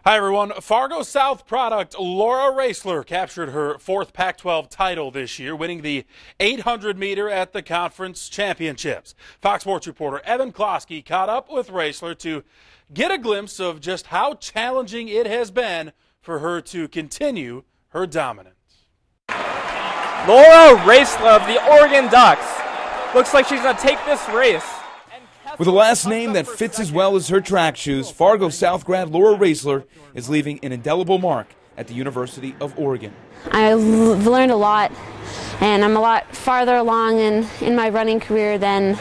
Hi everyone. Fargo South product Laura Roesler captured her fourth Pac-12 title this year, winning the 800 meter at the conference championships. Fox Sports reporter Evan Klosky caught up with Roesler to get a glimpse of just how challenging it has been for her to continue her dominance. Laura Roesler of the Oregon Ducks looks like she's going to take this race. With a last name that fits as well as her track shoes, Fargo South grad Laura Roesler is leaving an indelible mark at the University of Oregon. I've learned a lot, and I'm a lot farther along in my running career than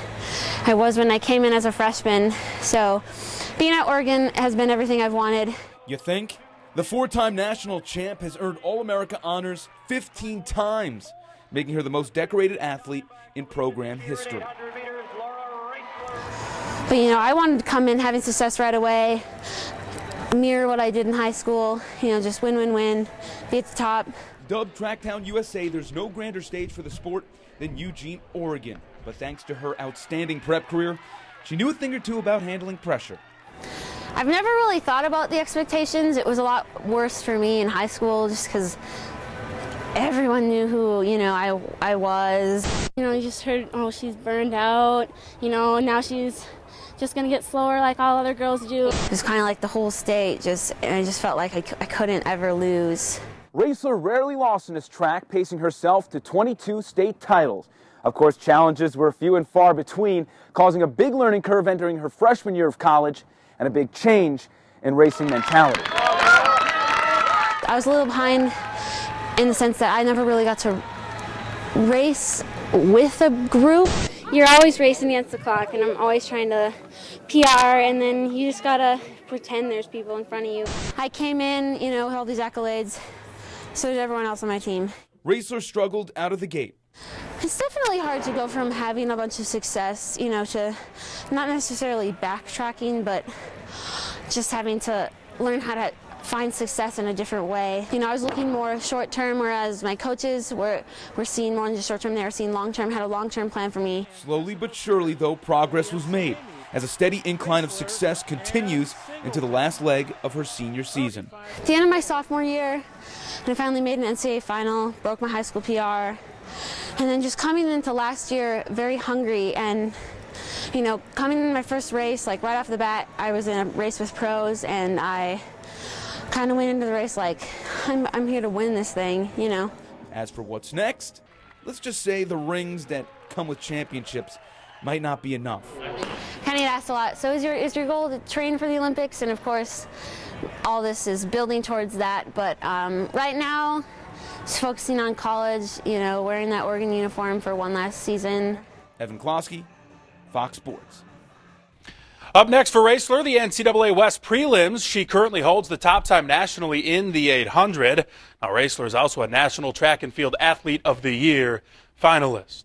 I was when I came in as a freshman. So being at Oregon has been everything I've wanted. You think? The four-time national champ has earned All-America honors 15 times, making her the most decorated athlete in program history. But I wanted to come in having success right away, mirror what I did in high school, just win, win, win, be at the top. Dubbed Tracktown USA, there's no grander stage for the sport than Eugene, Oregon. But thanks to her outstanding prep career, she knew a thing or two about handling pressure. I've never really thought about the expectations. It was a lot worse for me in high school just because everyone knew who, I was. You just heard, oh, she's burned out, now she's just going to get slower like all other girls do. It was kind of like the whole state, and I just felt like I couldn't ever lose. Roesler rarely lost in this track, pacing herself to 22 state titles. Of course, challenges were few and far between, causing a big learning curve entering her freshman year of college and a big change in racing mentality. I was a little behind in the sense that I never really got to race with a group. You're always racing against the clock, and I'm always trying to PR, and then you just gotta pretend there's people in front of you. I came in, with all these accolades, so did everyone else on my team. Roesler struggled out of the gate. It's definitely hard to go from having a bunch of success, to not necessarily backtracking, but just having to learn how to find success in a different way. I was looking more short-term, whereas my coaches were seeing more than just short-term. They were seeing long-term, had a long-term plan for me. Slowly but surely, though, progress was made as a steady incline of success continues into the last leg of her senior season. At the end of my sophomore year, I finally made an NCAA final, broke my high school PR, and then just coming into last year very hungry and coming in my first race, like right off the bat, I was in a race with pros, and I kind of went into the race like, I'm here to win this thing, As for what's next, let's just say the rings that come with championships might not be enough. Kind of asked a lot. So is your goal to train for the Olympics? And of course, all this is building towards that. But right now, just focusing on college, wearing that Oregon uniform for one last season. Evan Klosky, Fox Sports. Up next for Roesler, the NCAA West prelims. She currently holds the top time nationally in the 800. Now, Roesler is also a National Track and Field Athlete of the Year finalist.